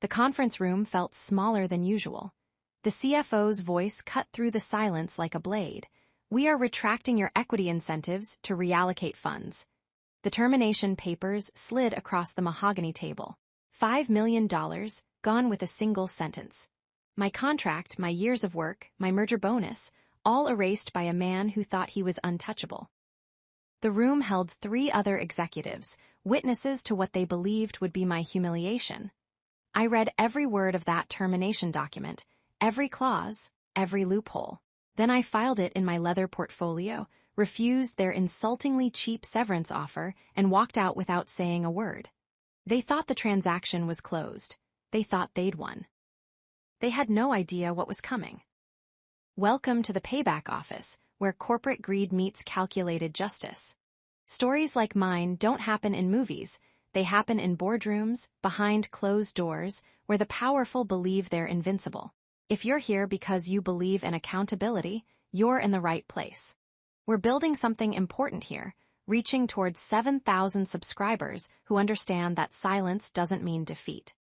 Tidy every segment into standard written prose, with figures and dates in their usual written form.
The conference room felt smaller than usual. The CFO's voice cut through the silence like a blade. We are retracting your equity incentives to reallocate funds. The termination papers slid across the mahogany table. $5 million, gone with a single sentence. My contract, my years of work, my merger bonus, all erased by a man who thought he was untouchable. The room held 3 other executives, witnesses to what they believed would be my humiliation. I read every word of that termination document, every clause, every loophole. Then I filed it in my leather portfolio, refused their insultingly cheap severance offer, and walked out without saying a word. They thought the transaction was closed. They thought they'd won. They had no idea what was coming. Welcome to the payback office, where corporate greed meets calculated justice. Stories like mine don't happen in movies. They happen in boardrooms, behind closed doors, where the powerful believe they're invincible. If you're here because you believe in accountability, you're in the right place. We're building something important here, reaching towards 7,000 subscribers who understand that silence doesn't mean defeat.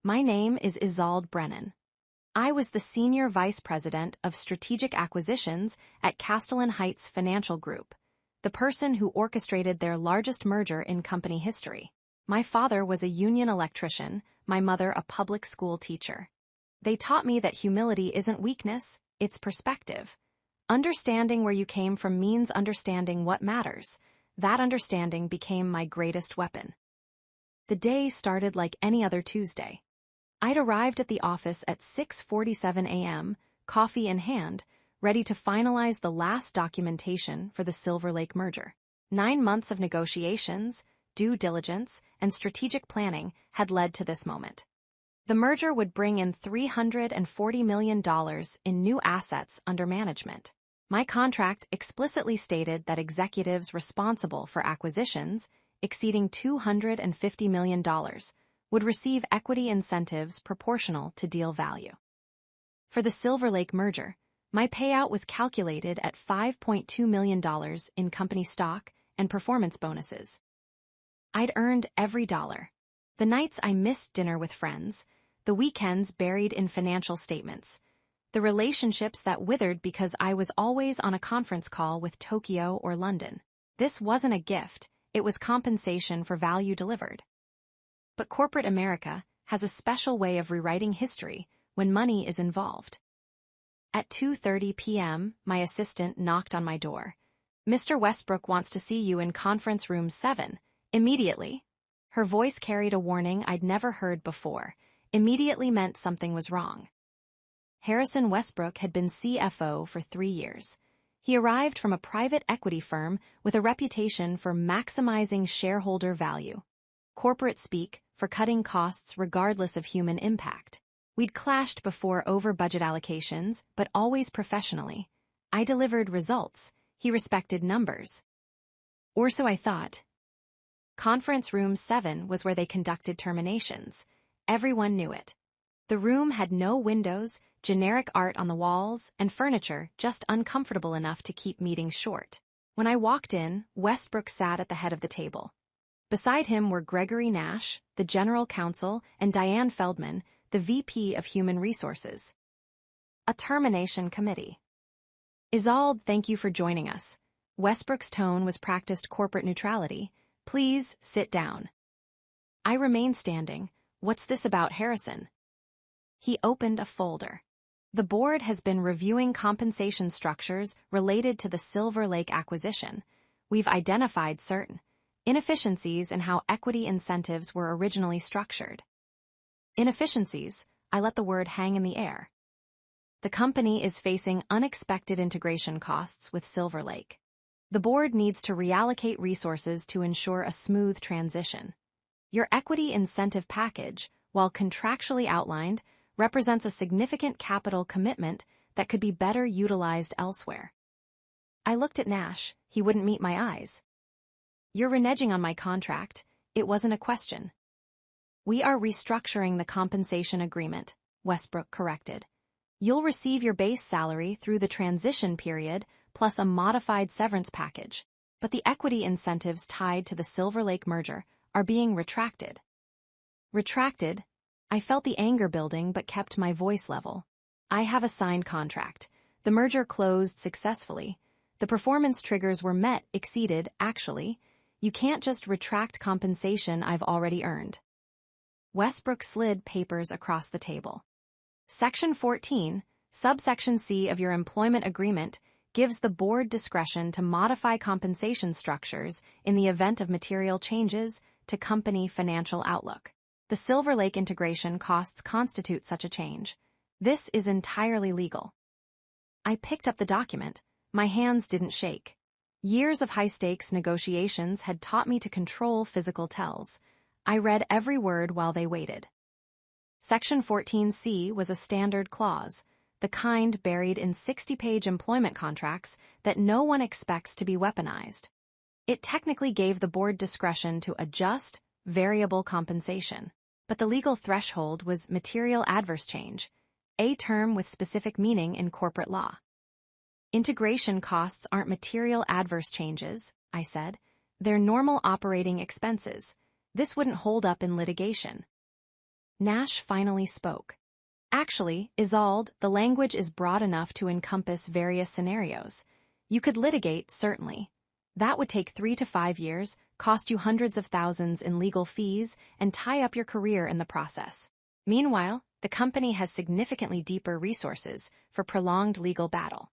My name is Isolde Brennan. I was the Senior Vice President of Strategic Acquisitions at Castellan Heights Financial Group, the person who orchestrated their largest merger in company history. My father was a union electrician, my mother a public school teacher. They taught me that humility isn't weakness, it's perspective. Understanding where you came from means understanding what matters. That understanding became my greatest weapon. The day started like any other Tuesday. I'd arrived at the office at 6:47 a.m., coffee in hand, ready to finalize the last documentation for the Silver Lake merger. 9 months of negotiations, due diligence, and strategic planning had led to this moment. The merger would bring in $340 million in new assets under management. My contract explicitly stated that executives responsible for acquisitions exceeding $250 million would receive equity incentives proportional to deal value. For the Silver Lake merger, my payout was calculated at $5.2 million in company stock and performance bonuses. I'd earned every dollar. The nights I missed dinner with friends, the weekends buried in financial statements, the relationships that withered because I was always on a conference call with Tokyo or London. This wasn't a gift, it was compensation for value delivered. But corporate America has a special way of rewriting history when money is involved. At 2:30 p.m., my assistant knocked on my door. "Mr. Westbrook wants to see you in conference room 7, immediately." Her voice carried a warning I'd never heard before. Immediately meant something was wrong. Harrison Westbrook had been CFO for 3 years. He arrived from a private equity firm with a reputation for maximizing shareholder value. Corporate speak for cutting costs regardless of human impact. We'd clashed before over budget allocations, but always professionally. I delivered results. He respected numbers. Or so I thought. Conference room 7 was where they conducted terminations. Everyone knew it. The room had no windows, generic art on the walls, and furniture just uncomfortable enough to keep meetings short. When I walked in, Westbrook sat at the head of the table. Beside him were Gregory Nash, the general counsel, and Diane Feldman, the VP of Human Resources. A termination committee. "Isolde, thank you for joining us." Westbrook's tone was practiced corporate neutrality. "Please sit down." I remained standing. "What's this about Harrison?" He opened a folder. "The board has been reviewing compensation structures related to the Silver Lake acquisition. We've identified certain inefficiencies in how equity incentives were originally structured." Inefficiencies, I let the word hang in the air. The company is facing unexpected integration costs with Silver Lake. The board needs to reallocate resources to ensure a smooth transition. Your equity incentive package, while contractually outlined, represents a significant capital commitment that could be better utilized elsewhere. I looked at Nash. He wouldn't meet my eyes. "You're reneging on my contract. It wasn't a question." "We are restructuring the compensation agreement," Westbrook corrected. "You'll receive your base salary through the transition period plus a modified severance package, but the equity incentives tied to the Silver Lake merger are being retracted." "Retracted?" I felt the anger building but kept my voice level. I have a signed contract. The merger closed successfully. The performance triggers were met, exceeded, actually. You can't just retract compensation I've already earned. Westbrook slid papers across the table. Section 14, subsection C of your employment agreement gives the board discretion to modify compensation structures in the event of material changes to company financial outlook. The Silver Lake integration costs constitute such a change. This is entirely legal. I picked up the document. My hands didn't shake. Years of high-stakes negotiations had taught me to control physical tells. I read every word while they waited. Section 14C was a standard clause, the kind buried in 60-page employment contracts that no one expects to be weaponized. It technically gave the board discretion to adjust variable compensation, but the legal threshold was material adverse change, a term with specific meaning in corporate law. Integration costs aren't material adverse changes, I said. They're normal operating expenses. This wouldn't hold up in litigation. Nash finally spoke. Actually, Isolde, the language is broad enough to encompass various scenarios. You could litigate, certainly. That would take 3 to 5 years, cost you hundreds of thousands in legal fees, and tie up your career in the process. Meanwhile, the company has significantly deeper resources for prolonged legal battle.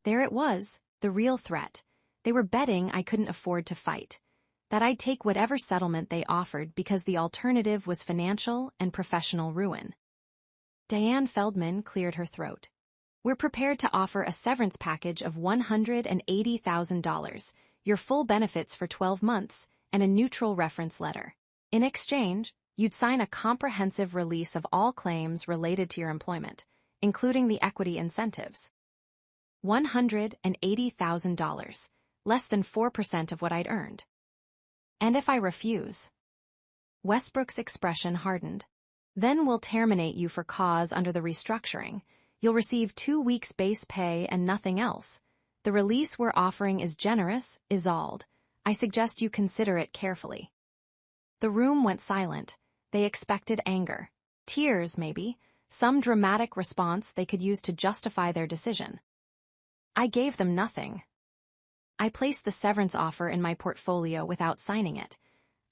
There it was, the real threat. They were betting I couldn't afford to fight, that I'd take whatever settlement they offered because the alternative was financial and professional ruin. Diane Feldman cleared her throat. We're prepared to offer a severance package of $180,000, your full benefits for 12 months, and a neutral reference letter. In exchange, you'd sign a comprehensive release of all claims related to your employment, including the equity incentives. $180,000, less than 4% of what I'd earned. And if I refuse? Westbrook's expression hardened. Then we'll terminate you for cause under the restructuring. You'll receive 2 weeks base pay and nothing else. The release we're offering is generous, Isolde. I suggest you consider it carefully. The room went silent. They expected anger. Tears, maybe. Some dramatic response they could use to justify their decision. I gave them nothing. I placed the severance offer in my portfolio without signing it.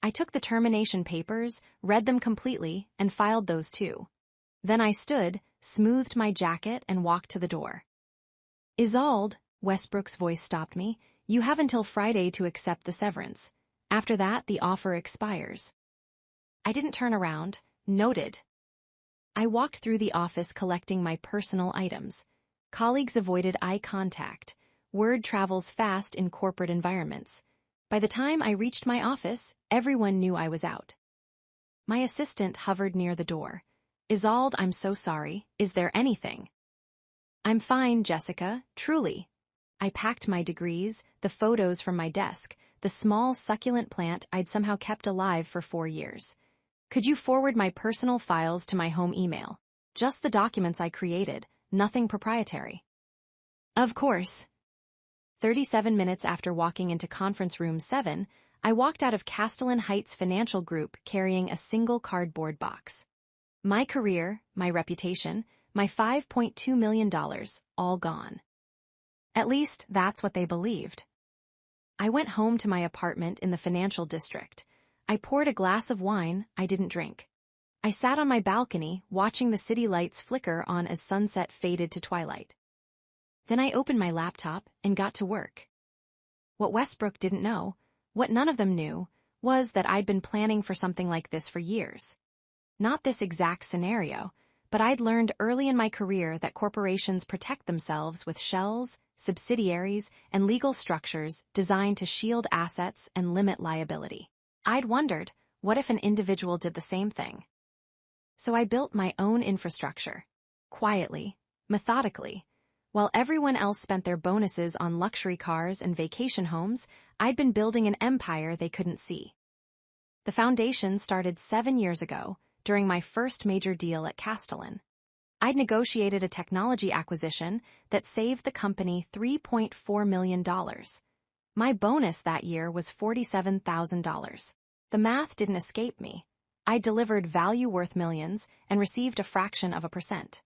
I took the termination papers, read them completely, and filed those too. Then I stood, smoothed my jacket, and walked to the door. Isolde, Westbrook's voice stopped me, you have until Friday to accept the severance. After that, the offer expires. I didn't turn around. Noted. I walked through the office collecting my personal items. Colleagues avoided eye contact. Word travels fast in corporate environments. By the time I reached my office, everyone knew I was out. My assistant hovered near the door. Isolde, I'm so sorry. Is there anything? I'm fine, Jessica, truly. I packed my degrees, the photos from my desk, the small succulent plant I'd somehow kept alive for 4 years. Could you forward my personal files to my home email? Just the documents I created, nothing proprietary. Of course. 37 minutes after walking into conference room 7, I walked out of Castellan Heights Financial Group carrying a single cardboard box. My career, my reputation, my $5.2 million, all gone. At least that's what they believed. I went home to my apartment in the financial district. I poured a glass of wine I didn't drink. I sat on my balcony watching the city lights flicker on as sunset faded to twilight. Then I opened my laptop and got to work. What Westbrook didn't know, what none of them knew, was that I'd been planning for something like this for years. Not this exact scenario, but I'd learned early in my career that corporations protect themselves with shells, subsidiaries, and legal structures designed to shield assets and limit liability. I'd wondered, what if an individual did the same thing? So I built my own infrastructure. Quietly, methodically. While everyone else spent their bonuses on luxury cars and vacation homes, I'd been building an empire they couldn't see. The foundation started 7 years ago, during my first major deal at Castellan. I'd negotiated a technology acquisition that saved the company $3.4 million. My bonus that year was $47,000. The math didn't escape me. I delivered value worth millions and received a fraction of a percent.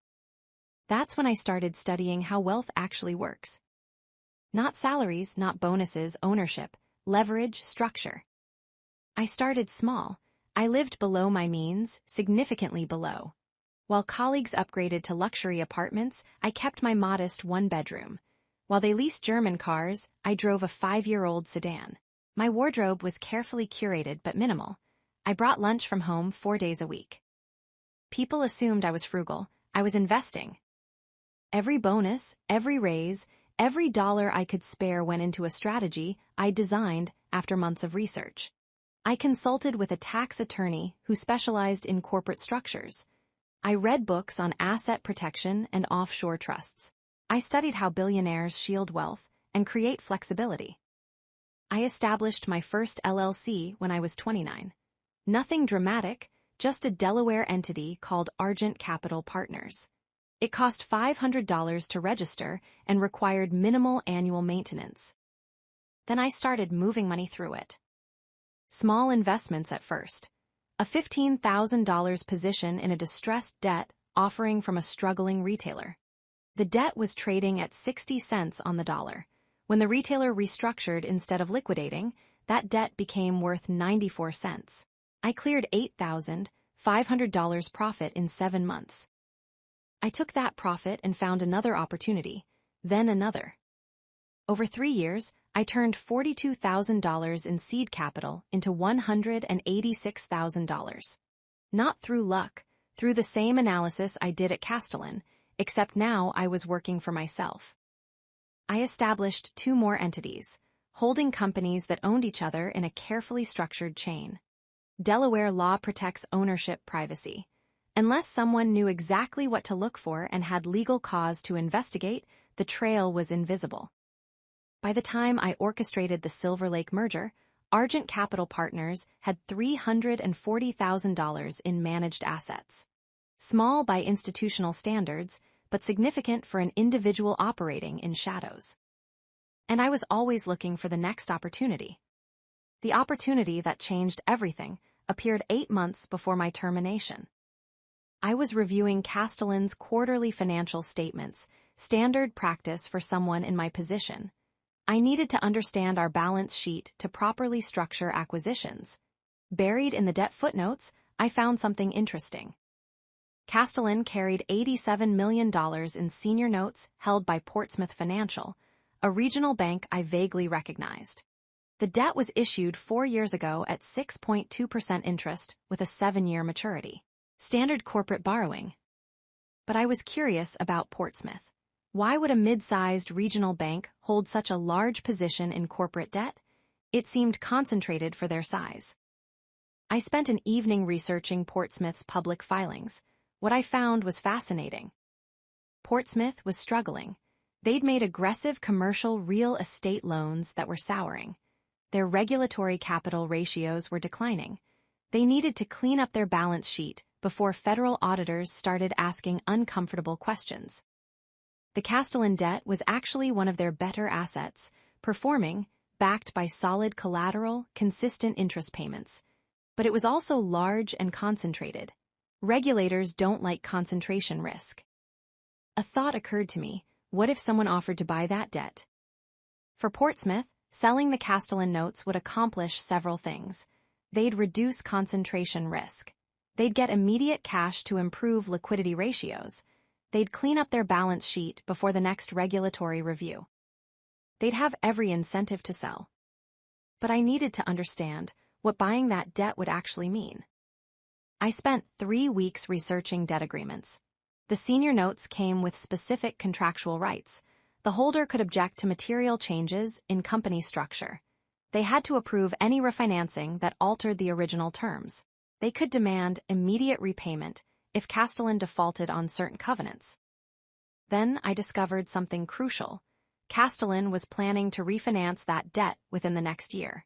That's when I started studying how wealth actually works. Not salaries, not bonuses, ownership, leverage, structure. I started small. I lived below my means, significantly below. While colleagues upgraded to luxury apartments, I kept my modest one-bedroom. While they leased German cars, I drove a 5-year-old sedan. My wardrobe was carefully curated but minimal. I brought lunch from home 4 days a week. People assumed I was frugal. I was investing. Every bonus, every raise, every dollar I could spare went into a strategy I designed after months of research. I consulted with a tax attorney who specialized in corporate structures. I read books on asset protection and offshore trusts. I studied how billionaires shield wealth and create flexibility. I established my first LLC when I was 29. Nothing dramatic, just a Delaware entity called Argent Capital Partners. It cost $500 to register and required minimal annual maintenance. Then I started moving money through it. Small investments at first. A $15,000 position in a distressed debt offering from a struggling retailer. The debt was trading at 60 cents on the dollar. When the retailer restructured instead of liquidating, that debt became worth 94 cents. I cleared $8,500 profit in 7 months. I took that profit and found another opportunity, then another. Over 3 years, I turned $42,000 in seed capital into $186,000. Not through luck, through the same analysis I did at Castellan, except now I was working for myself. I established 2 more entities, holding companies that owned each other in a carefully structured chain. Delaware law protects ownership privacy. Unless someone knew exactly what to look for and had legal cause to investigate, the trail was invisible. By the time I orchestrated the Silver Lake merger, Argent Capital Partners had $340,000 in managed assets. Small by institutional standards, but significant for an individual operating in shadows. And I was always looking for the next opportunity. The opportunity that changed everything appeared 8 months before my termination. I was reviewing Castellan's quarterly financial statements, standard practice for someone in my position. I needed to understand our balance sheet to properly structure acquisitions. Buried in the debt footnotes, I found something interesting. Castellan carried $87 million in senior notes held by Portsmouth Financial, a regional bank I vaguely recognized. The debt was issued 4 years ago at 6.2% interest with a 7-year maturity. Standard corporate borrowing. But I was curious about Portsmouth. Why would a mid-sized regional bank hold such a large position in corporate debt? It seemed concentrated for their size. I spent an evening researching Portsmouth's public filings. What I found was fascinating. Portsmouth was struggling. They'd made aggressive commercial real estate loans that were souring. Their regulatory capital ratios were declining. They needed to clean up their balance sheet before federal auditors started asking uncomfortable questions. The Castellan debt was actually one of their better assets, performing, backed by solid collateral, consistent interest payments. But it was also large and concentrated. Regulators don't like concentration risk. A thought occurred to me: what if someone offered to buy that debt? For Portsmouth, selling the Castellan notes would accomplish several things. They'd reduce concentration risk. They'd get immediate cash to improve liquidity ratios. They'd clean up their balance sheet before the next regulatory review. They'd have every incentive to sell. But I needed to understand what buying that debt would actually mean. I spent 3 weeks researching debt agreements. The senior notes came with specific contractual rights. The holder could object to material changes in company structure. They had to approve any refinancing that altered the original terms. They could demand immediate repayment if Castellan defaulted on certain covenants. Then I discovered something crucial. Castellan was planning to refinance that debt within the next year.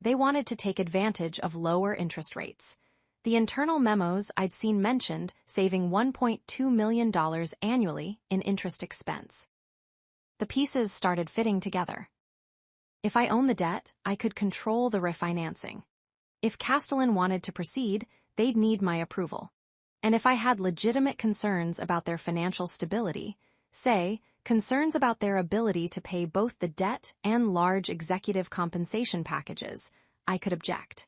They wanted to take advantage of lower interest rates. The internal memos I'd seen mentioned saving $1.2 million annually in interest expense. The pieces started fitting together. If I owned the debt, I could control the refinancing. If Castellan wanted to proceed, they'd need my approval. And if I had legitimate concerns about their financial stability, say, concerns about their ability to pay both the debt and large executive compensation packages, I could object.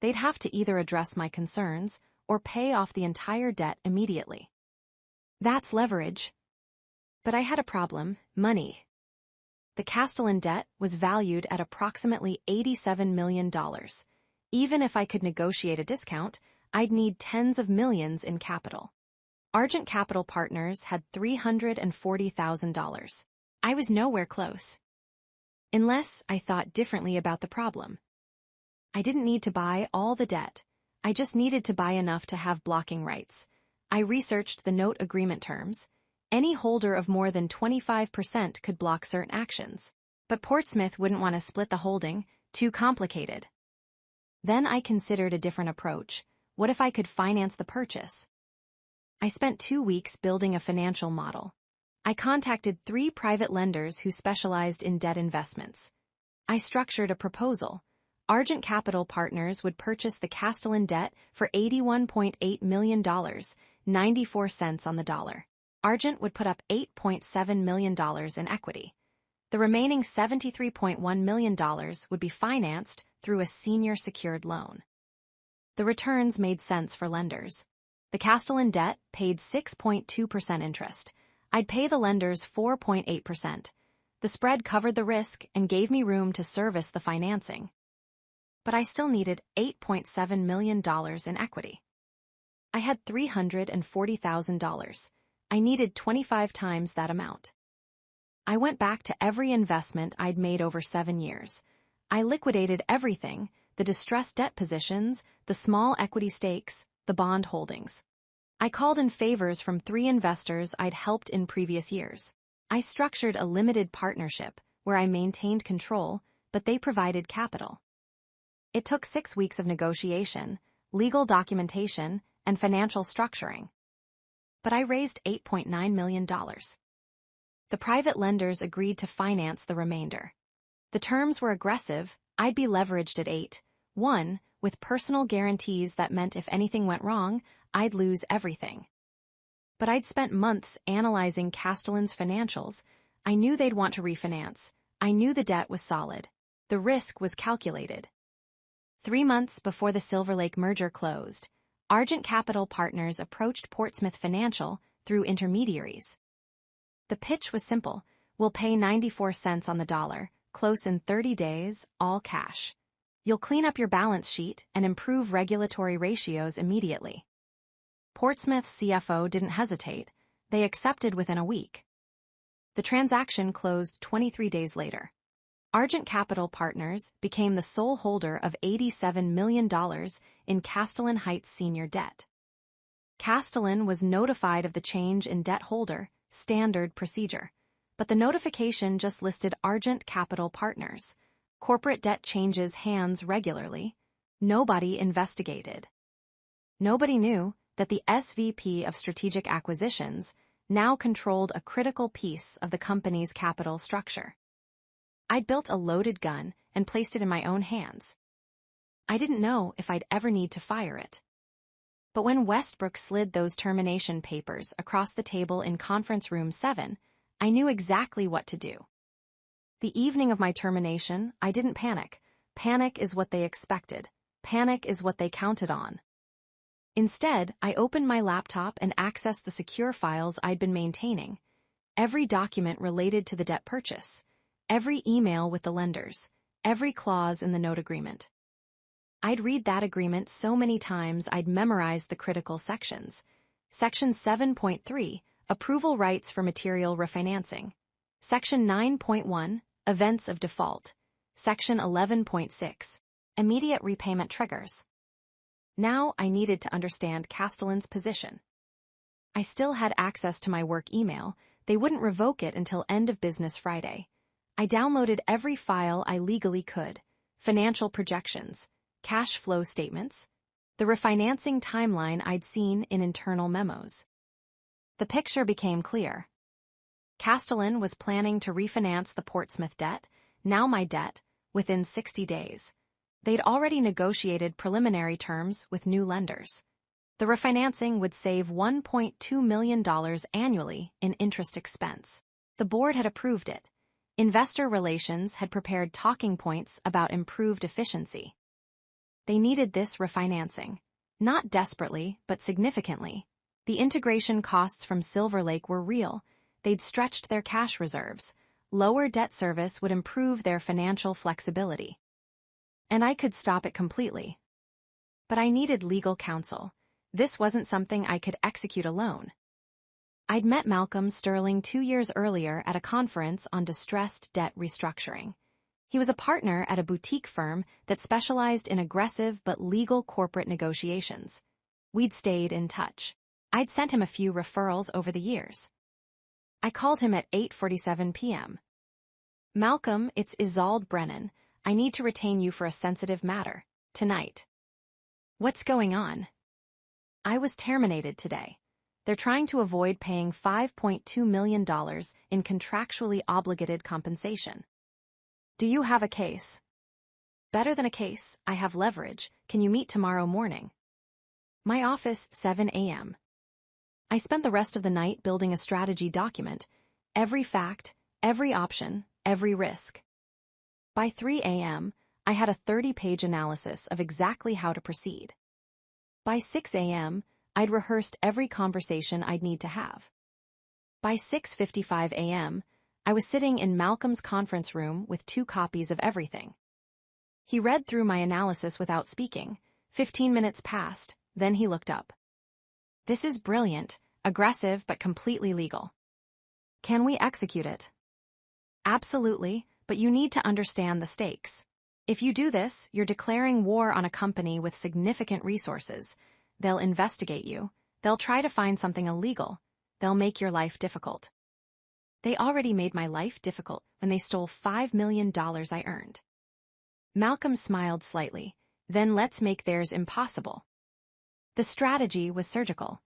They'd have to either address my concerns or pay off the entire debt immediately. That's leverage. But I had a problem: money. The Castellan debt was valued at approximately $87 million. Even if I could negotiate a discount, I'd need tens of millions in capital. Argent Capital Partners had $340,000. I was nowhere close. Unless I thought differently about the problem. I didn't need to buy all the debt. I just needed to buy enough to have blocking rights. I researched the note agreement terms. Any holder of more than 25% could block certain actions. But Portsmouth wouldn't want to split the holding, too complicated. Then I considered a different approach. What if I could finance the purchase? I spent 2 weeks building a financial model. I contacted 3 private lenders who specialized in debt investments. I structured a proposal. Argent Capital Partners would purchase the Castellan debt for $81.8 million, 94 cents on the dollar. Argent would put up $8.7 million in equity. The remaining $73.1 million would be financed through a senior secured loan. The returns made sense for lenders. The Castellan debt paid 6.2% interest. I'd pay the lenders 4.8%. The spread covered the risk and gave me room to service the financing. But I still needed $8.7 million in equity. I had $340,000. I needed 25 times that amount. I went back to every investment I'd made over 7 years. I liquidated everything: the distressed debt positions, the small equity stakes, the bond holdings. I called in favors from 3 investors I'd helped in previous years. I structured a limited partnership where I maintained control, but they provided capital. It took 6 weeks of negotiation, legal documentation, and financial structuring. But I raised $8.9 million. The private lenders agreed to finance the remainder. The terms were aggressive. I'd be leveraged at 8:1, with personal guarantees that meant if anything went wrong, I'd lose everything. But I'd spent months analyzing Castellan's financials. I knew they'd want to refinance. I knew the debt was solid. The risk was calculated. 3 months before the Silver Lake merger closed, Argent Capital Partners approached Portsmouth Financial through intermediaries. The pitch was simple: we'll pay 94 cents on the dollar, close in 30 days, all cash. You'll clean up your balance sheet and improve regulatory ratios immediately. Portsmouth's CFO didn't hesitate. They accepted within a week. The transaction closed 23 days later. Argent Capital Partners became the sole holder of $87 million in Castellan Heights senior debt. Castellan was notified of the change in debt holder, standard procedure, but the notification just listed Argent Capital Partners. Corporate debt changes hands regularly. Nobody investigated. Nobody knew that the SVP of Strategic Acquisitions now controlled a critical piece of the company's capital structure. I'd built a loaded gun and placed it in my own hands. I didn't know if I'd ever need to fire it. But when Westbrook slid those termination papers across the table in Conference Room 7, I knew exactly what to do. The evening of my termination, I didn't panic. Panic is what they expected. Panic is what they counted on. Instead, I opened my laptop and accessed the secure files I'd been maintaining. Every document related to the debt purchase. Every email with the lenders. Every clause in the note agreement. I'd read that agreement so many times I'd memorized the critical sections. Section 7.3, Approval Rights for Material Refinancing. Section 9.1, Events of Default. Section 11.6, Immediate Repayment Triggers. Now I needed to understand Castellan's position. I still had access to my work email. They wouldn't revoke it until end of business Friday. I downloaded every file I legally could: financial projections, cash flow statements, the refinancing timeline I'd seen in internal memos. The picture became clear. Castellan was planning to refinance the Portsmouth debt, now my debt, within 60 days. They'd already negotiated preliminary terms with new lenders. The refinancing would save $1.2 million annually in interest expense. The board had approved it. Investor relations had prepared talking points about improved efficiency. They needed this refinancing. Not desperately, but significantly. The integration costs from Silver Lake were real. They'd stretched their cash reserves. Lower debt service would improve their financial flexibility. And I could stop it completely. But I needed legal counsel. This wasn't something I could execute alone. I'd met Malcolm Sterling 2 years earlier at a conference on distressed debt restructuring. He was a partner at a boutique firm that specialized in aggressive but legal corporate negotiations. We'd stayed in touch. I'd sent him a few referrals over the years. I called him at 8:47 p.m. "Malcolm, it's Isolde Brennan. I need to retain you for a sensitive matter. Tonight." "What's going on?" "I was terminated today. They're trying to avoid paying $5.2 million in contractually obligated compensation." "Do you have a case?" "Better than a case, I have leverage. Can you meet tomorrow morning?" "My office, 7 a.m. I spent the rest of the night building a strategy document. Every fact, every option, every risk. By 3 a.m., I had a 30-page analysis of exactly how to proceed. By 6 a.m., I'd rehearsed every conversation I'd need to have. By 6:55 a.m., I was sitting in Malcolm's conference room with 2 copies of everything. He read through my analysis without speaking. 15 minutes passed, then he looked up. "This is brilliant, aggressive but completely legal. Can we execute it?" "Absolutely, but you need to understand the stakes. If you do this, you're declaring war on a company with significant resources. They'll investigate you. They'll try to find something illegal. They'll make your life difficult." "They already made my life difficult when they stole $5 million I earned." Malcolm smiled slightly. "Then let's make theirs impossible." The strategy was surgical.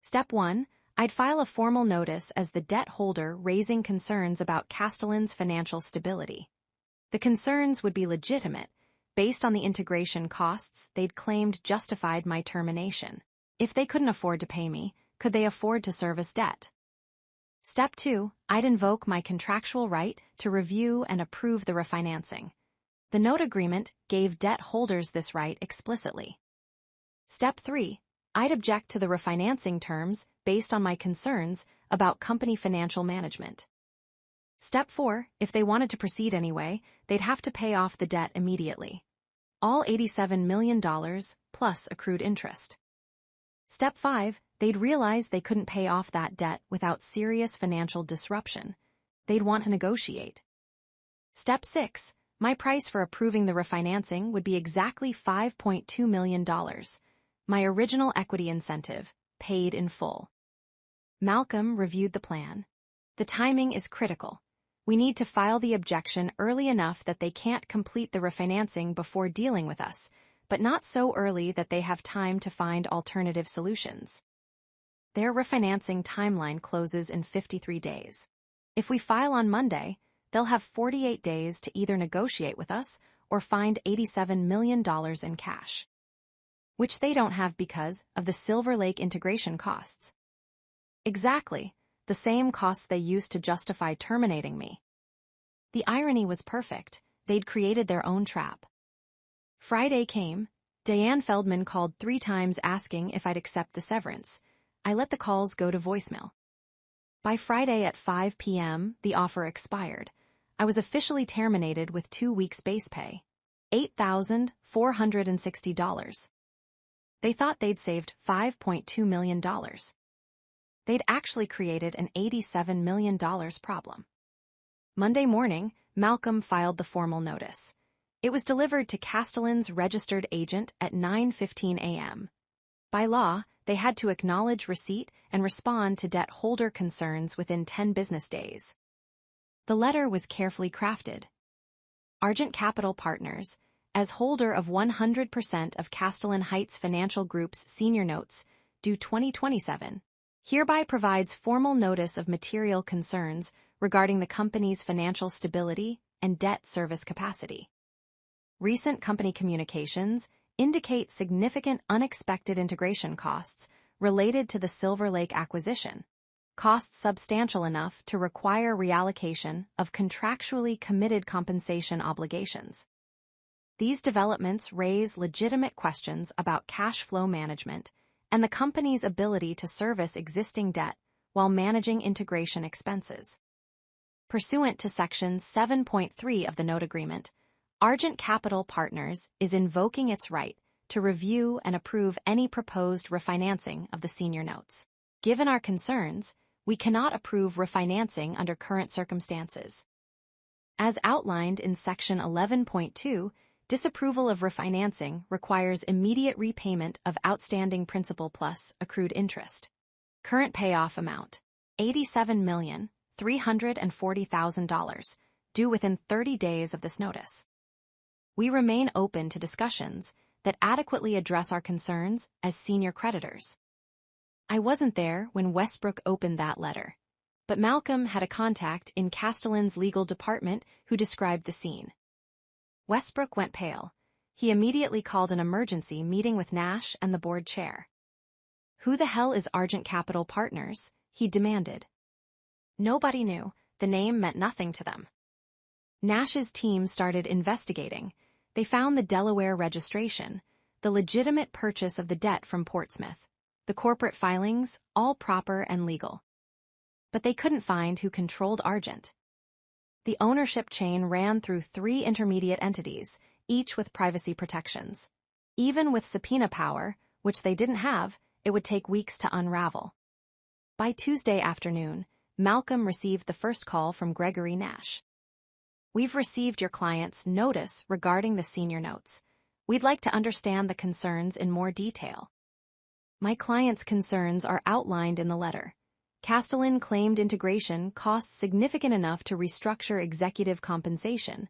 Step 1, I'd file a formal notice as the debt holder raising concerns about Castellan's financial stability. The concerns would be legitimate, based on the integration costs they'd claimed justified my termination. If they couldn't afford to pay me, could they afford to service debt? Step 2, I'd invoke my contractual right to review and approve the refinancing. The note agreement gave debt holders this right explicitly. Step 3, I'd object to the refinancing terms based on my concerns about company financial management. Step 4, if they wanted to proceed anyway, they'd have to pay off the debt immediately. All $87 million plus accrued interest. Step 5, they'd realize they couldn't pay off that debt without serious financial disruption. They'd want to negotiate. Step 6, my price for approving the refinancing would be exactly $5.2 million. My original equity incentive, paid in full. Malcolm reviewed the plan. "The timing is critical. We need to file the objection early enough that they can't complete the refinancing before dealing with us, but not so early that they have time to find alternative solutions. Their refinancing timeline closes in 53 days. If we file on Monday, they'll have 48 days to either negotiate with us or find $87 million in cash. Which they don't have because of the Silver Lake integration costs." "Exactly, the same costs they used to justify terminating me." The irony was perfect. They'd created their own trap. Friday came. Diane Feldman called 3 times asking if I'd accept the severance. I let the calls go to voicemail. By Friday at 5 p.m., the offer expired. I was officially terminated with 2 weeks base pay. $8,460. They thought they'd saved $5.2 million. They'd actually created an $87 million problem. Monday morning, Malcolm filed the formal notice. It was delivered to Castellan's registered agent at 9:15 a.m. By law, they had to acknowledge receipt and respond to debt holder concerns within 10 business days. The letter was carefully crafted. Argent Capital Partners, as holder of 100% of Castellan Heights Financial Group's senior notes, due 2027, hereby provides formal notice of material concerns regarding the company's financial stability and debt service capacity. Recent company communications indicate significant unexpected integration costs related to the Silver Lake acquisition, costs substantial enough to require reallocation of contractually committed compensation obligations. These developments raise legitimate questions about cash flow management and the company's ability to service existing debt while managing integration expenses. Pursuant to Section 7.3 of the note agreement, Argent Capital Partners is invoking its right to review and approve any proposed refinancing of the senior notes. Given our concerns, we cannot approve refinancing under current circumstances. As outlined in Section 11.2, disapproval of refinancing requires immediate repayment of outstanding principal plus accrued interest. Current payoff amount, $87,340,000, due within 30 days of this notice. We remain open to discussions that adequately address our concerns as senior creditors. I wasn't there when Westbrook opened that letter, but Malcolm had a contact in Castellan's legal department who described the scene. Westbrook went pale. He immediately called an emergency meeting with Nash and the board chair. "Who the hell is Argent Capital Partners?" he demanded. Nobody knew. The name meant nothing to them. Nash's team started investigating. They found the Delaware registration, the legitimate purchase of the debt from Portsmouth, the corporate filings, all proper and legal. But they couldn't find who controlled Argent. The ownership chain ran through 3 intermediate entities, each with privacy protections. Even with subpoena power, which they didn't have, it would take weeks to unravel. By Tuesday afternoon, Malcolm received the first call from Gregory Nash. "We've received your client's notice regarding the senior notes. We'd like to understand the concerns in more detail." My client's concerns are outlined in the letter. Castellan claimed integration costs significant enough to restructure executive compensation.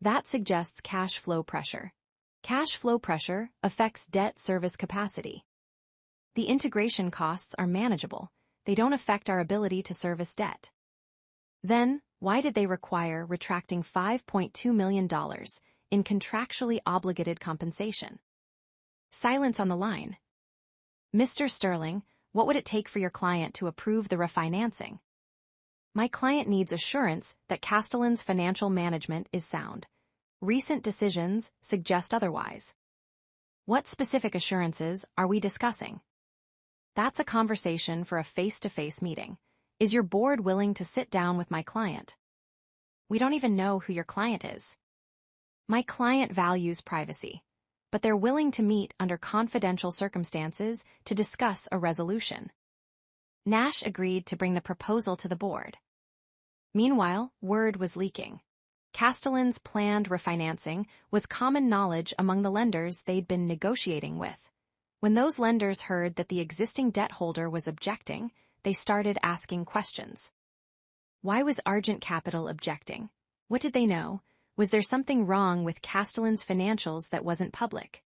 That suggests cash flow pressure. Cash flow pressure affects debt service capacity. The integration costs are manageable. They don't affect our ability to service debt. Then, why did they require retracting $5.2 million in contractually obligated compensation? Silence on the line. "Mr. Sterling, what would it take for your client to approve the refinancing?" My client needs assurance that Castellan's financial management is sound. Recent decisions suggest otherwise. What specific assurances are we discussing? That's a conversation for a face-to-face meeting. Is your board willing to sit down with my client? We don't even know who your client is. My client values privacy, but they're willing to meet under confidential circumstances to discuss a resolution. Nash agreed to bring the proposal to the board. Meanwhile, word was leaking. Castellan's planned refinancing was common knowledge among the lenders they'd been negotiating with. When those lenders heard that the existing debt holder was objecting, they started asking questions. Why was Argent Capital objecting? What did they know? Was there something wrong with Castellan's financials that wasn't public?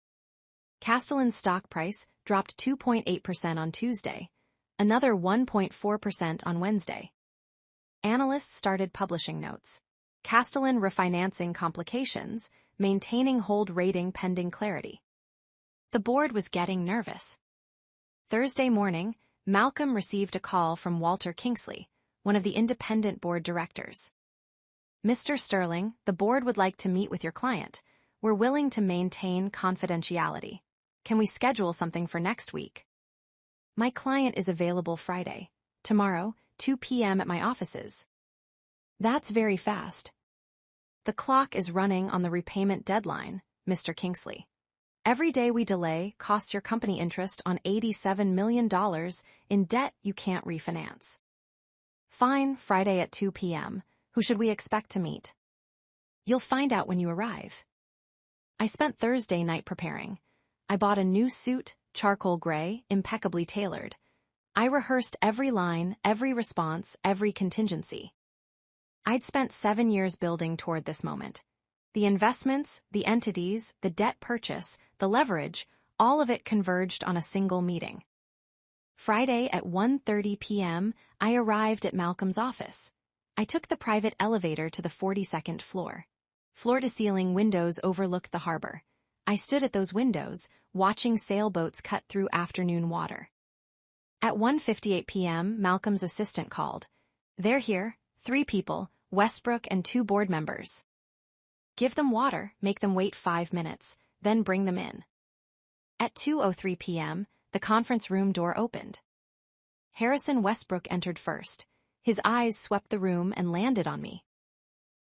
Castellan's stock price dropped 2.8% on Tuesday, another 1.4% on Wednesday. Analysts started publishing notes. Castellan refinancing complications, maintaining hold rating pending clarity. The board was getting nervous. Thursday morning, Malcolm received a call from Walter Kingsley, one of the independent board directors. "Mr. Sterling, the board would like to meet with your client. We're willing to maintain confidentiality. Can we schedule something for next week?" My client is available Friday, tomorrow, 2 p.m. at my offices. That's very fast. The clock is running on the repayment deadline, Mr. Kingsley. Every day we delay costs your company interest on $87 million in debt you can't refinance. Fine, Friday at 2 p.m. Who should we expect to meet? You'll find out when you arrive. I spent Thursday night preparing. I bought a new suit, charcoal gray, impeccably tailored. I rehearsed every line, every response, every contingency. I'd spent 7 years building toward this moment. The investments, the entities, the debt purchase, the leverage, all of it converged on a single meeting. Friday at 1:30 p.m., I arrived at Malcolm's office. I took the private elevator to the 42nd floor. Floor-to-ceiling windows overlooked the harbor. I stood at those windows, watching sailboats cut through afternoon water. At 1:58 p.m., Malcolm's assistant called. "They're here, 3 people, Westbrook and 2 board members. Give them water, make them wait 5 minutes, then bring them in." At 2:03 p.m., the conference room door opened. Harrison Westbrook entered first. His eyes swept the room and landed on me.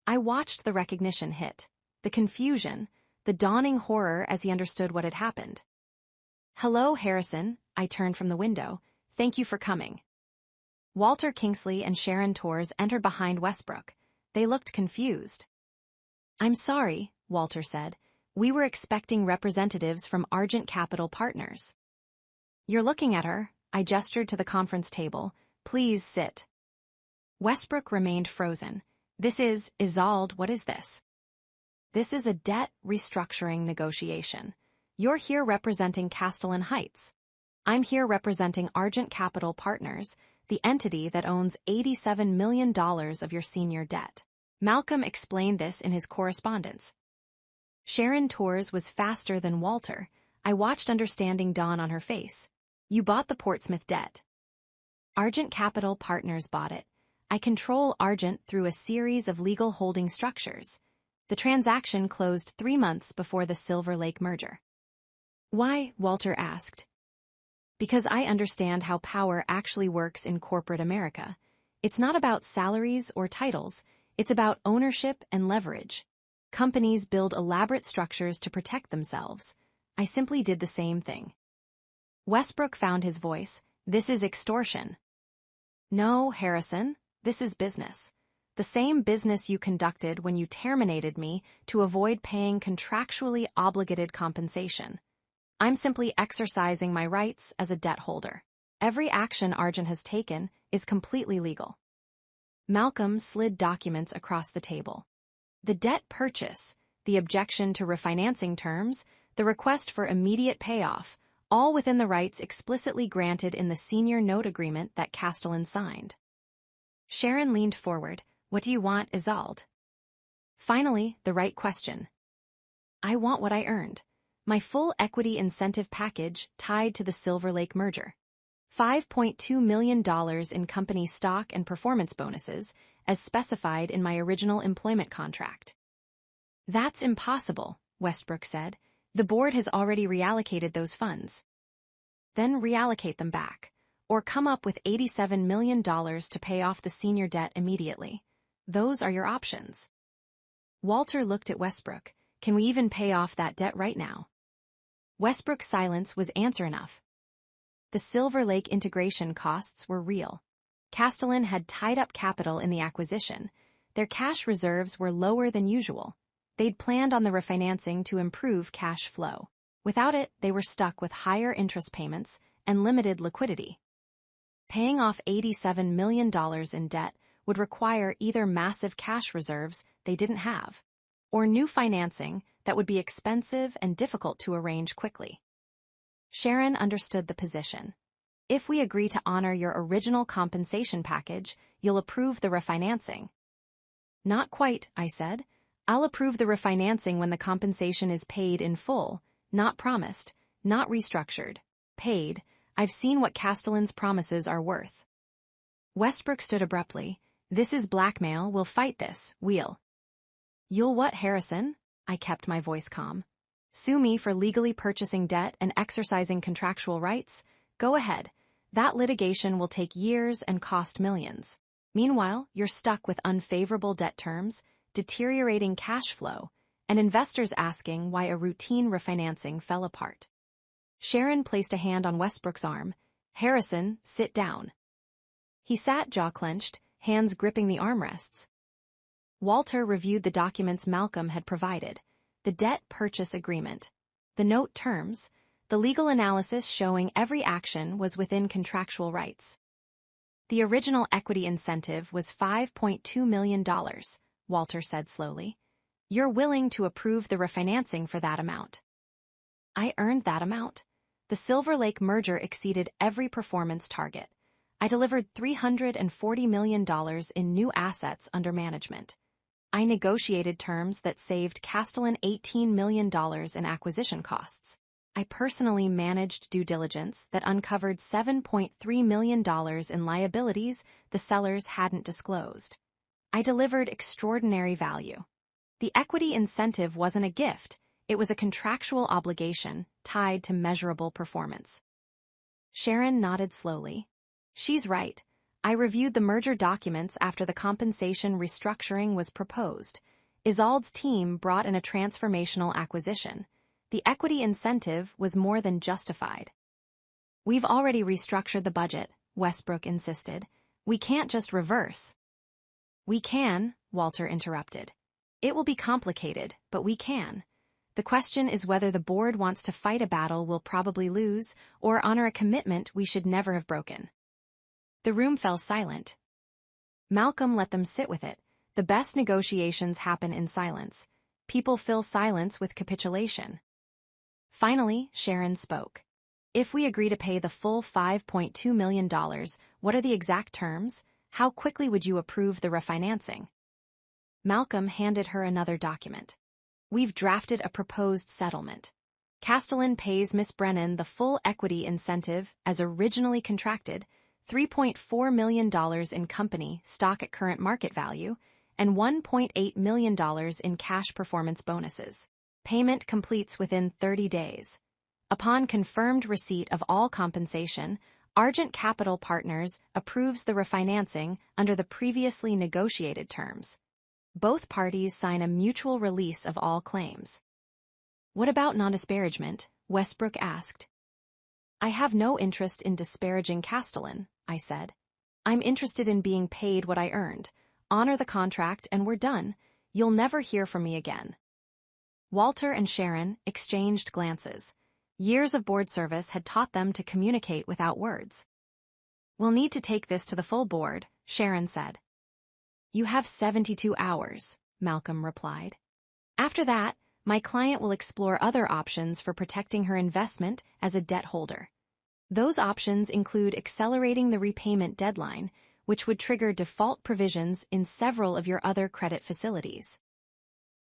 I watched the recognition hit, the confusion, the dawning horror as he understood what had happened. "Hello, Harrison," I turned from the window. "Thank you for coming." Walter Kingsley and Sharon Torres entered behind Westbrook. They looked confused. "I'm sorry," Walter said. "We were expecting representatives from Argent Capital Partners." "You're looking at her," I gestured to the conference table. "Please sit." Westbrook remained frozen. "This is, Isolde, what is this?" "This is a debt restructuring negotiation. You're here representing Castellan Heights. I'm here representing Argent Capital Partners, the entity that owns $87 million of your senior debt." Malcolm explained this in his correspondence. Sharon Torres was faster than Walter. I watched understanding dawn on her face. "You bought the Portsmouth debt." "Argent Capital Partners bought it. I control Argent through a series of legal holding structures. The transaction closed 3 months before the Silver Lake merger." "Why?" Walter asked. "Because I understand how power actually works in corporate America. It's not about salaries or titles. It's about ownership and leverage. Companies build elaborate structures to protect themselves. I simply did the same thing." Westbrook found his voice. "This is extortion." "No, Harrison, this is business. The same business you conducted when you terminated me to avoid paying contractually obligated compensation. I'm simply exercising my rights as a debt holder. Every action Argent has taken is completely legal." Malcolm slid documents across the table. The debt purchase, the objection to refinancing terms, the request for immediate payoff, all within the rights explicitly granted in the senior note agreement that Castellan signed. Sharon leaned forward. "What do you want, Isolde?" Finally, the right question. "I want what I earned. My full equity incentive package tied to the Silver Lake merger. $5.2 million in company stock and performance bonuses, as specified in my original employment contract." "That's impossible," Westbrook said. "The board has already reallocated those funds." "Then reallocate them back, or come up with $87 million to pay off the senior debt immediately. Those are your options." Walter looked at Westbrook. "Can we even pay off that debt right now?" Westbrook's silence was answer enough. The Silver Lake integration costs were real. Castellan had tied up capital in the acquisition. Their cash reserves were lower than usual. They'd planned on the refinancing to improve cash flow. Without it, they were stuck with higher interest payments and limited liquidity. Paying off $87 million in debt would require either massive cash reserves they didn't have, or new financing that would be expensive and difficult to arrange quickly. Sharon understood the position. "If we agree to honor your original compensation package, you'll approve the refinancing." "Not quite," I said. "I'll approve the refinancing when the compensation is paid in full, not promised, not restructured. Paid. I've seen what Castellan's promises are worth." Westbrook stood abruptly. "This is blackmail. We'll fight this. You'll what, Harrison?" I kept my voice calm. "Sue me for legally purchasing debt and exercising contractual rights? Go ahead. That litigation will take years and cost millions. Meanwhile, you're stuck with unfavorable debt terms, deteriorating cash flow, and investors asking why a routine refinancing fell apart." Sharon placed a hand on Westbrook's arm. "Harrison, sit down." He sat jaw-clenched, hands gripping the armrests. Walter reviewed the documents Malcolm had provided: the debt purchase agreement, the note terms, the legal analysis showing every action was within contractual rights. "The original equity incentive was $5.2 million, Walter said slowly. "You're willing to approve the refinancing for that amount." "I earned that amount. The Silver Lake merger exceeded every performance target. I delivered $340 million in new assets under management. I negotiated terms that saved Castellan $18 million in acquisition costs. I personally managed due diligence that uncovered $7.3 million in liabilities the sellers hadn't disclosed. I delivered extraordinary value. The equity incentive wasn't a gift, it was a contractual obligation tied to measurable performance. Sharon nodded slowly. She's right. I reviewed the merger documents after the compensation restructuring was proposed. Isolde's team brought in a transformational acquisition. The equity incentive was more than justified. We've already restructured the budget, Westbrook insisted. We can't just reverse. We can, Walter interrupted. It will be complicated, but we can. The question is whether the board wants to fight a battle we'll probably lose or honor a commitment we should never have broken. The room fell silent. Malcolm let them sit with it. The best negotiations happen in silence. People fill silence with capitulation. Finally, Sharon spoke. If we agree to pay the full $5.2 million, what are the exact terms? How quickly would you approve the refinancing? Malcolm handed her another document. We've drafted a proposed settlement. Castellan pays Miss Brennan the full equity incentive as originally contracted, $3.4 million in company stock at current market value, and $1.8 million in cash performance bonuses. Payment completes within 30 days. Upon confirmed receipt of all compensation, Argent Capital Partners approves the refinancing under the previously negotiated terms. Both parties sign a mutual release of all claims. What about non-disparagement? Westbrook asked. I have no interest in disparaging Castellan, I said. I'm interested in being paid what I earned. Honor the contract and we're done. You'll never hear from me again. Walter and Sharon exchanged glances. Years of board service had taught them to communicate without words. We'll need to take this to the full board, Sharon said. You have 72 hours, Malcolm replied. After that, my client will explore other options for protecting her investment as a debt holder. Those options include accelerating the repayment deadline, which would trigger default provisions in several of your other credit facilities.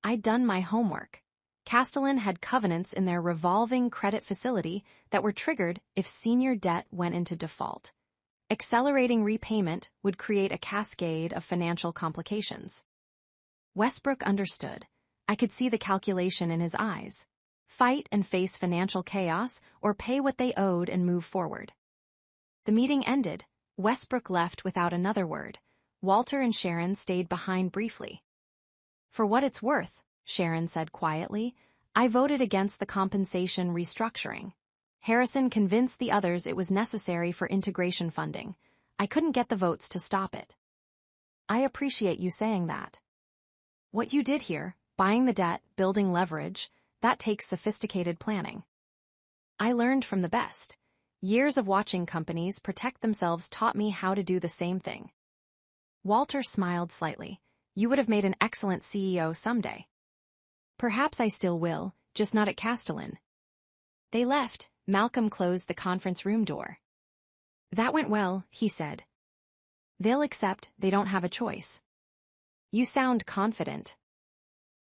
I'd done my homework. Castellan had covenants in their revolving credit facility that were triggered if senior debt went into default. Accelerating repayment would create a cascade of financial complications. Westbrook understood. I could see the calculation in his eyes. Fight and face financial chaos, or pay what they owed and move forward. The meeting ended. Westbrook left without another word. Walter and Sharon stayed behind briefly. For what it's worth, Sharon said quietly, I voted against the compensation restructuring. Harrison convinced the others it was necessary for integration funding. I couldn't get the votes to stop it. I appreciate you saying that. What you did here, buying the debt, building leverage, that takes sophisticated planning. I learned from the best. Years of watching companies protect themselves taught me how to do the same thing. Walter smiled slightly. You would have made an excellent CEO someday. Perhaps I still will, just not at Castellan. They left. Malcolm closed the conference room door. That went well, he said. They'll accept they don't have a choice. You sound confident.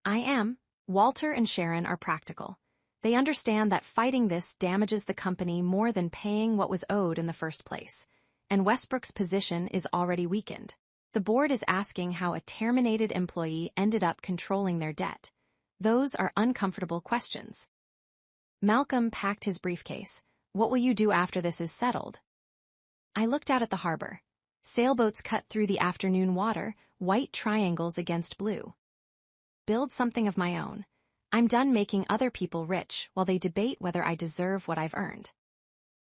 I am. Walter and Sharon are practical. They understand that fighting this damages the company more than paying what was owed in the first place, and Westbrook's position is already weakened. The board is asking how a terminated employee ended up controlling their debt. Those are uncomfortable questions. Malcolm packed his briefcase. What will you do after this is settled? I looked out at the harbor. Sailboats cut through the afternoon water, white triangles against blue. Build something of my own. I'm done making other people rich while they debate whether I deserve what I've earned.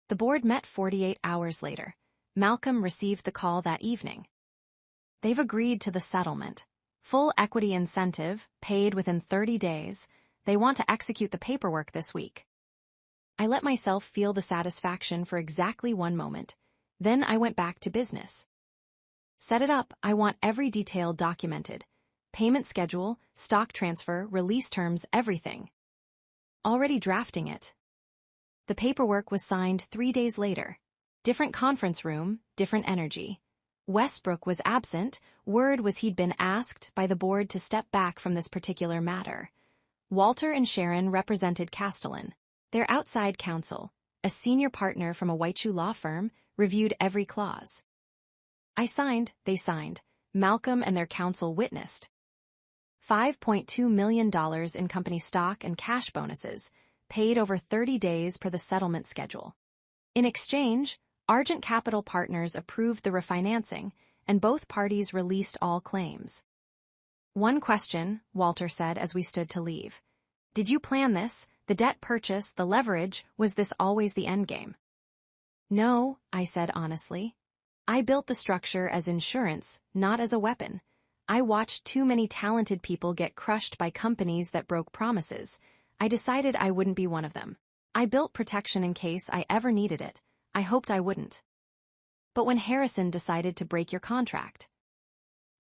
The board met 48 hours later. Malcolm received the call that evening. They've agreed to the settlement. Full equity incentive, paid within 30 days. They want to execute the paperwork this week. I let myself feel the satisfaction for exactly 1 moment. Then I went back to business. Set it up. I want every detail documented. Payment schedule, stock transfer, release terms, everything. Already drafting it. The paperwork was signed 3 days later. Different conference room, different energy. Westbrook was absent. Word was he'd been asked by the board to step back from this particular matter. Walter and Sharon represented Castellan. Their outside counsel, a senior partner from a Whiteshoe law firm, reviewed every clause. I signed, they signed. Malcolm and their counsel witnessed. $5.2 million in company stock and cash bonuses, paid over 30 days per the settlement schedule. In exchange, Argent Capital Partners approved the refinancing, and both parties released all claims. "One question," Walter said as we stood to leave. "Did you plan this? The debt purchase, the leverage, was this always the endgame?" "No," I said honestly. "I built the structure as insurance, not as a weapon. I watched too many talented people get crushed by companies that broke promises. I decided I wouldn't be one of them. I built protection in case I ever needed it. I hoped I wouldn't." "But when Harrison decided to break your contract?"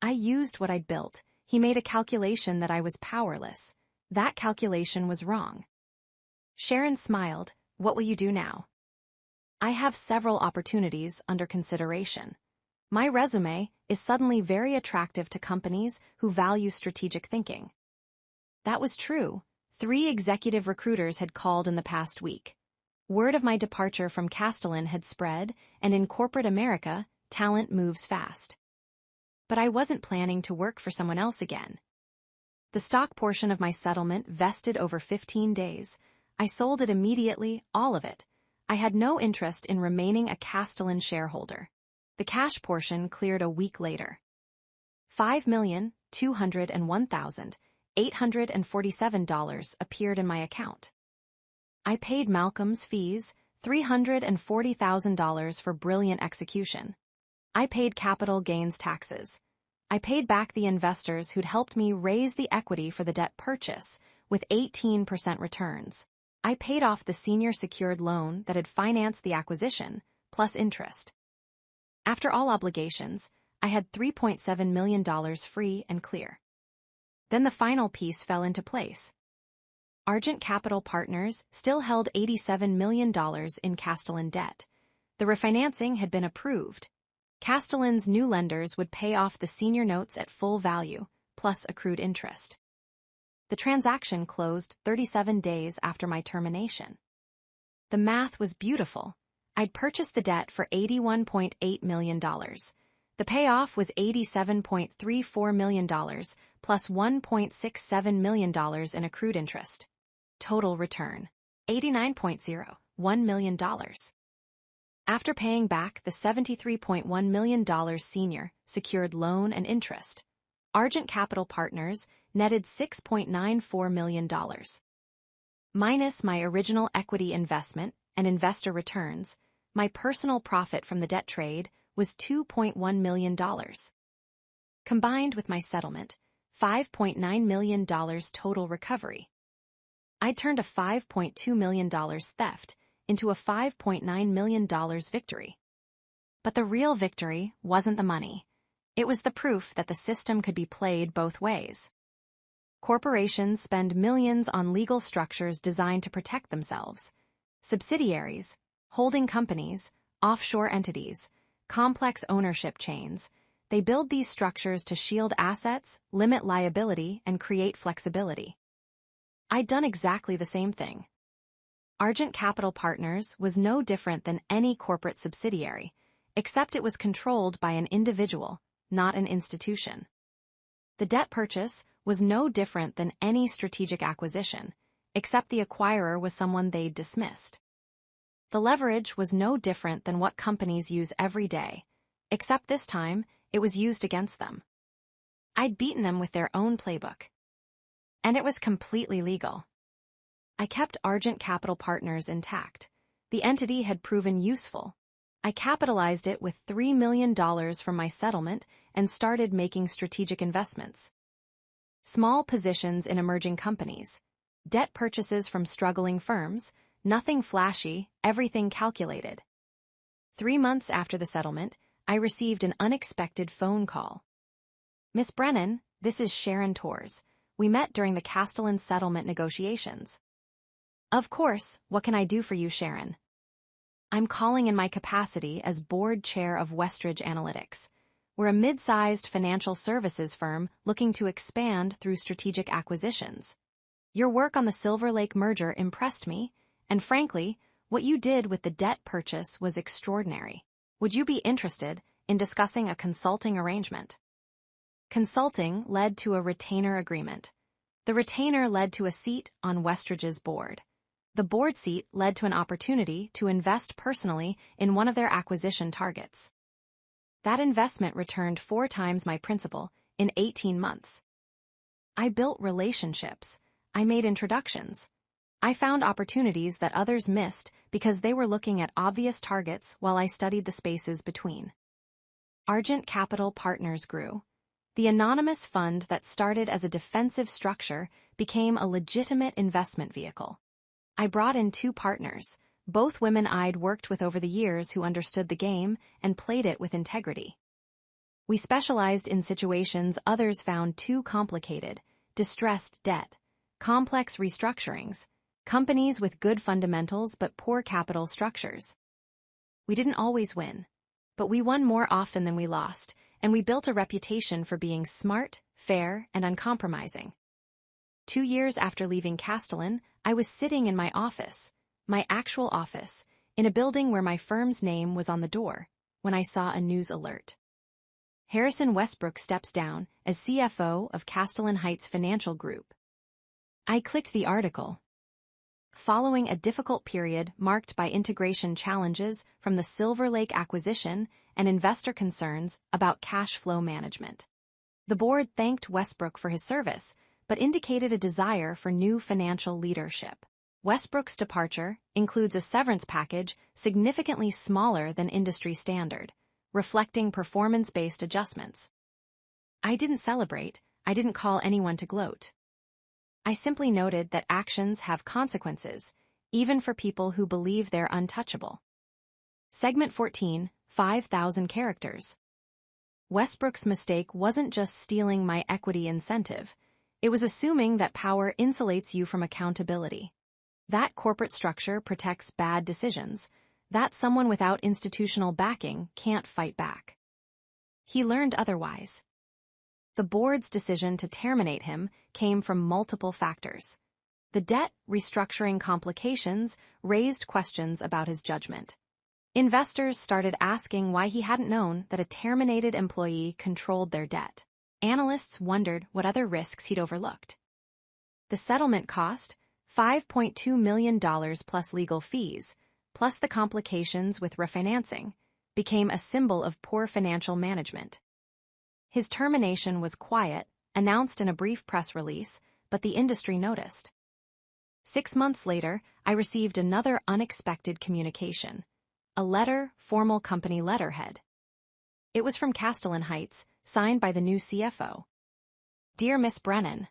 "I used what I'd built. He made a calculation that I was powerless. That calculation was wrong." Sharon smiled. "What will you do now?" "I have several opportunities under consideration. My resume is suddenly very attractive to companies who value strategic thinking." That was true. 3 executive recruiters had called in the past week. Word of my departure from Castellan had spread, and in corporate America, talent moves fast. But I wasn't planning to work for someone else again. The stock portion of my settlement vested over 15 days. I sold it immediately, all of it. I had no interest in remaining a Castellan shareholder. The cash portion cleared a week later. $5,201,847 appeared in my account. I paid Malcolm's fees, $340,000 for brilliant execution. I paid capital gains taxes. I paid back the investors who'd helped me raise the equity for the debt purchase, with 18% returns. I paid off the senior secured loan that had financed the acquisition, plus interest. After all obligations, I had $3.7 million free and clear. Then the final piece fell into place. Argent Capital Partners still held $87 million in Castellan debt. The refinancing had been approved. Castellan's new lenders would pay off the senior notes at full value, plus accrued interest. The transaction closed 37 days after my termination. The math was beautiful. I'd purchased the debt for $81.8 million. The payoff was $87.34 million, plus $1.67 million in accrued interest. Total return, $89.01 million. After paying back the $73.1 million senior secured loan and interest, Argent Capital Partners netted $6.94 million. Minus my original equity investment and investor returns, my personal profit from the debt trade was $2.1 million. Combined with my settlement, $5.9 million total recovery. I turned a $5.2 million theft into a $5.9 million victory. But the real victory wasn't the money. It was the proof that the system could be played both ways. Corporations spend millions on legal structures designed to protect themselves. Subsidiaries, holding companies, offshore entities, complex ownership chains, they build these structures to shield assets, limit liability, and create flexibility. I'd done exactly the same thing. Argent Capital Partners was no different than any corporate subsidiary, except it was controlled by an individual, not an institution. The debt purchase was no different than any strategic acquisition, except the acquirer was someone they'd dismissed. The leverage was no different than what companies use every day, except this time it was used against them. I'd beaten them with their own playbook. And it was completely legal. I kept Argent Capital Partners intact. The entity had proven useful. I capitalized it with $3 million from my settlement and started making strategic investments. Small positions in emerging companies, debt purchases from struggling firms, nothing flashy, everything calculated. 3 months after the settlement, I received an unexpected phone call. "Miss Brennan, this is Sharon Torres. We met during the Castellan settlement negotiations." "Of course, what can I do for you, Sharon?" "I'm calling in my capacity as board chair of Westridge Analytics. We're a mid-sized financial services firm looking to expand through strategic acquisitions. Your work on the Silver Lake merger impressed me, and frankly, what you did with the debt purchase was extraordinary. Would you be interested in discussing a consulting arrangement? Consulting led to a retainer agreement. The retainer led to a seat on Westridge's board. The board seat led to an opportunity to invest personally in one of their acquisition targets. That investment returned 4 times my principal in 18 months. I built relationships. I made introductions. I found opportunities that others missed because they were looking at obvious targets while I studied the spaces between. Argent Capital Partners grew. The anonymous fund that started as a defensive structure became a legitimate investment vehicle. I brought in 2 partners, both women I'd worked with over the years who understood the game and played it with integrity. We specialized in situations others found too complicated: distressed debt, complex restructurings, companies with good fundamentals but poor capital structures. We didn't always win, but we won more often than we lost, and we built a reputation for being smart, fair, and uncompromising. 2 years after leaving Castellan, I was sitting in my office, my actual office, in a building where my firm's name was on the door, when I saw a news alert. Harrison Westbrook steps down as CFO of Castellan Heights Financial Group. I clicked the article. Following a difficult period marked by integration challenges from the Silver Lake acquisition and investor concerns about cash flow management, the board thanked Westbrook for his service, but indicated a desire for new financial leadership. Westbrook's departure includes a severance package significantly smaller than industry standard, reflecting performance-based adjustments. I didn't celebrate. I didn't call anyone to gloat. I simply noted that actions have consequences, even for people who believe they're untouchable. Segment 14, 5,000 characters. Westbrook's mistake wasn't just stealing my equity incentive. It was assuming that power insulates you from accountability. That corporate structure protects bad decisions, that someone without institutional backing can't fight back. He learned otherwise. The board's decision to terminate him came from multiple factors. The debt restructuring complications raised questions about his judgment. Investors started asking why he hadn't known that a terminated employee controlled their debt. Analysts wondered what other risks he'd overlooked. The settlement cost, $5.2 million plus legal fees, plus the complications with refinancing, became a symbol of poor financial management. His termination was quiet, announced in a brief press release, but the industry noticed. 6 months later, I received another unexpected communication, a letter, formal company letterhead. It was from Castellan Heights, signed by the new CFO. Dear Miss Brennan,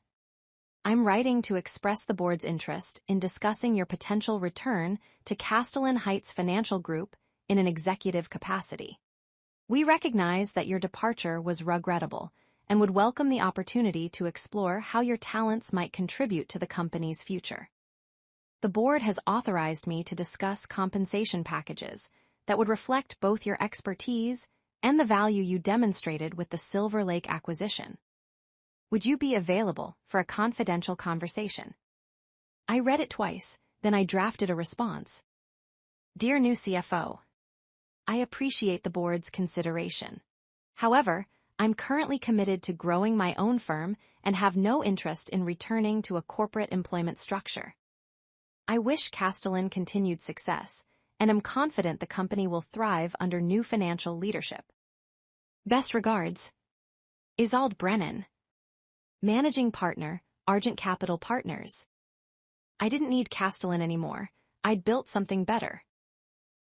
I'm writing to express the board's interest in discussing your potential return to Castellan Heights Financial Group in an executive capacity. We recognize that your departure was regrettable and would welcome the opportunity to explore how your talents might contribute to the company's future. The board has authorized me to discuss compensation packages that would reflect both your expertise and the value you demonstrated with the Silver Lake acquisition. Would you be available for a confidential conversation? I read it twice, then I drafted a response. Dear new CFO, I appreciate the board's consideration. However, I'm currently committed to growing my own firm and have no interest in returning to a corporate employment structure. I wish Castellan continued success, and am confident the company will thrive under new financial leadership. Best regards, Isolde Brennan, Managing Partner, Argent Capital Partners. I didn't need Castellan anymore. I'd built something better.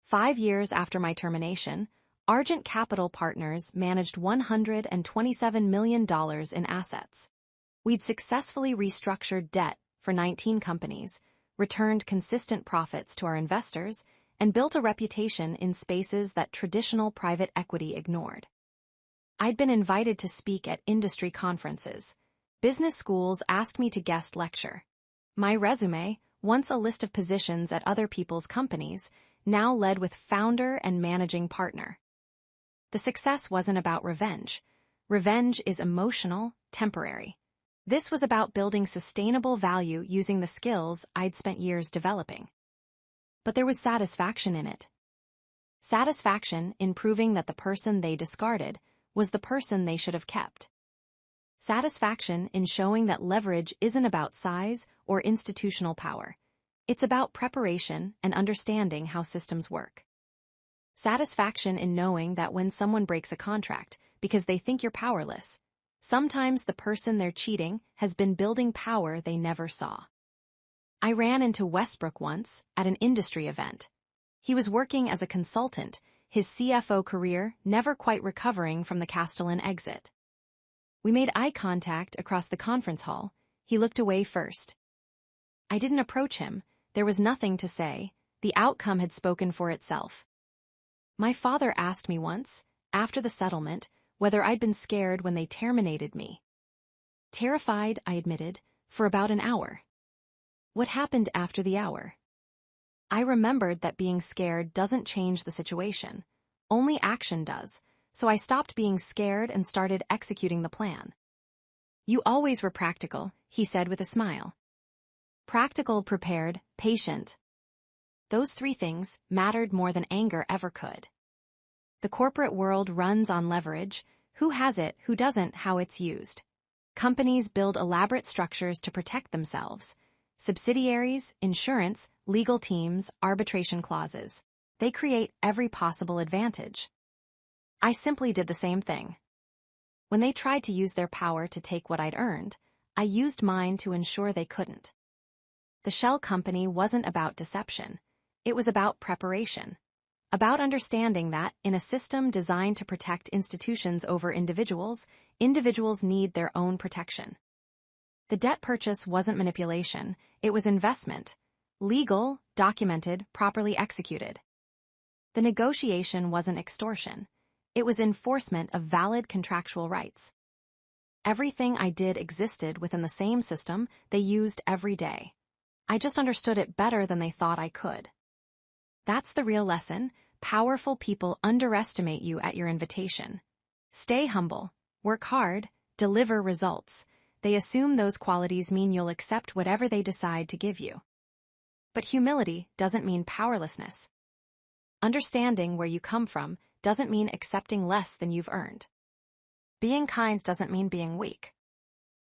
5 years after my termination, Argent Capital Partners managed $127 million in assets. We'd successfully restructured debt for 19 companies, returned consistent profits to our investors, and built a reputation in spaces that traditional private equity ignored. I'd been invited to speak at industry conferences. Business schools asked me to guest lecture. My resume, once a list of positions at other people's companies, now led with founder and managing partner. The success wasn't about revenge. Revenge is emotional, temporary. This was about building sustainable value using the skills I'd spent years developing. But there was satisfaction in it. Satisfaction in proving that the person they discarded was the person they should have kept. Satisfaction in showing that leverage isn't about size or institutional power. It's about preparation and understanding how systems work. Satisfaction in knowing that when someone breaks a contract because they think you're powerless, sometimes the person they're cheating has been building power they never saw. I ran into Westbrook once at an industry event. He was working as a consultant, his CFO career never quite recovering from the Castellan exit. We made eye contact across the conference hall. He looked away first. I didn't approach him. There was nothing to say. The outcome had spoken for itself. My father asked me once, after the settlement, whether I'd been scared when they terminated me. Terrified, I admitted, for about an hour. What happened after the hour? I remembered that being scared doesn't change the situation. Only action does, so I stopped being scared and started executing the plan. You always were practical, he said with a smile. Practical, prepared, patient. Those three things mattered more than anger ever could. The corporate world runs on leverage. Who has it, who doesn't, how it's used. Companies build elaborate structures to protect themselves. Subsidiaries, insurance, legal teams, arbitration clauses. They create every possible advantage. I simply did the same thing. When they tried to use their power to take what I'd earned, I used mine to ensure they couldn't. The shell company wasn't about deception. It was about preparation. About understanding that, in a system designed to protect institutions over individuals, individuals need their own protection. The debt purchase wasn't manipulation, it was investment. Legal, documented, properly executed. The negotiation wasn't extortion. It was enforcement of valid contractual rights. Everything I did existed within the same system they used every day. I just understood it better than they thought I could. That's the real lesson. Powerful people underestimate you at your invitation. Stay humble, work hard, deliver results. They assume those qualities mean you'll accept whatever they decide to give you. But humility doesn't mean powerlessness. Understanding where you come from doesn't mean accepting less than you've earned. Being kind doesn't mean being weak.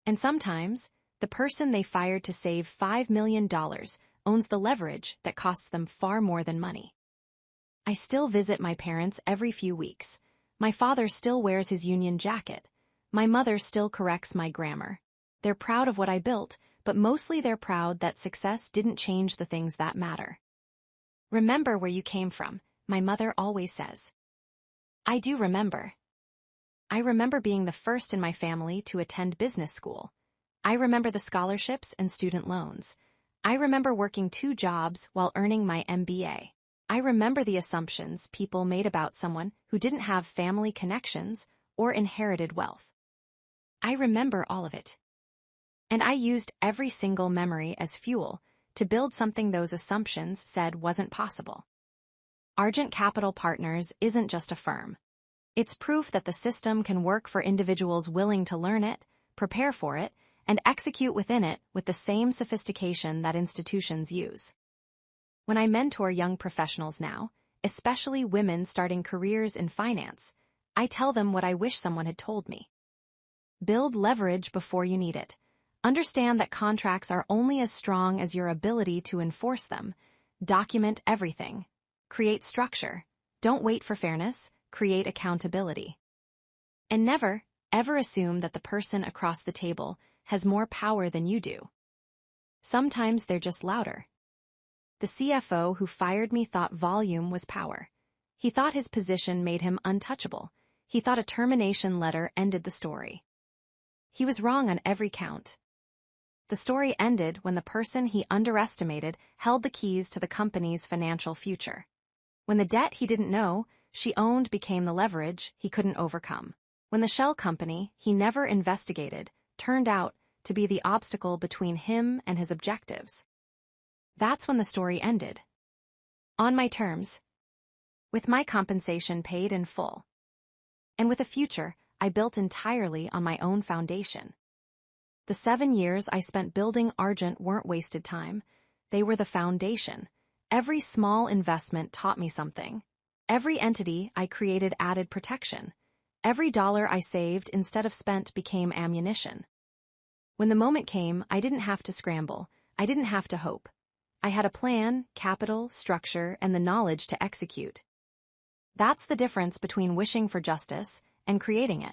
And sometimes, the person they fired to save $5 million owns the leverage that costs them far more than money. I still visit my parents every few weeks. My father still wears his Union jacket. My mother still corrects my grammar. They're proud of what I built, but mostly they're proud that success didn't change the things that matter. Remember where you came from, my mother always says. I do remember. I remember being the first in my family to attend business school. I remember the scholarships and student loans. I remember working 2 jobs while earning my MBA. I remember the assumptions people made about someone who didn't have family connections or inherited wealth. I remember all of it. And I used every single memory as fuel to build something those assumptions said wasn't possible. Argent Capital Partners isn't just a firm. It's proof that the system can work for individuals willing to learn it, prepare for it, and execute within it with the same sophistication that institutions use. When I mentor young professionals now, especially women starting careers in finance, I tell them what I wish someone had told me. Build leverage before you need it. Understand that contracts are only as strong as your ability to enforce them. Document everything. Create structure. Don't wait for fairness. Create accountability. And never, ever assume that the person across the table has more power than you do. Sometimes they're just louder. The CFO who fired me thought volume was power. He thought his position made him untouchable. He thought a termination letter ended the story. He was wrong on every count. The story ended when the person he underestimated held the keys to the company's financial future. When the debt he didn't know she owned became the leverage he couldn't overcome. When the shell company he never investigated turned out to be the obstacle between him and his objectives. That's when the story ended. On my terms. With my compensation paid in full. and with a future I built entirely on my own foundation. The 7 years I spent building Argent weren't wasted time. They were the foundation. Every small investment taught me something. Every entity I created added protection. Every dollar I saved instead of spent became ammunition. When the moment came, I didn't have to scramble. I didn't have to hope. I had a plan, capital, structure, and the knowledge to execute. That's the difference between wishing for justice and creating it.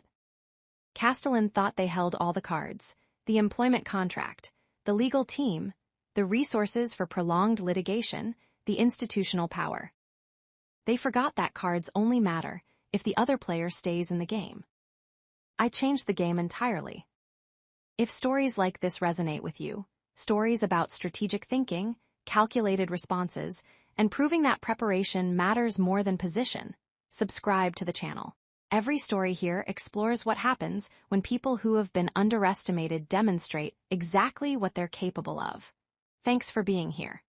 Castellan thought they held all the cards: the employment contract, the legal team, the resources for prolonged litigation, the institutional power. They forgot that cards only matter if the other player stays in the game. I changed the game entirely. If stories like this resonate with you, stories about strategic thinking, calculated responses, and proving that preparation matters more than position, subscribe to the channel. Every story here explores what happens when people who have been underestimated demonstrate exactly what they're capable of. Thanks for being here.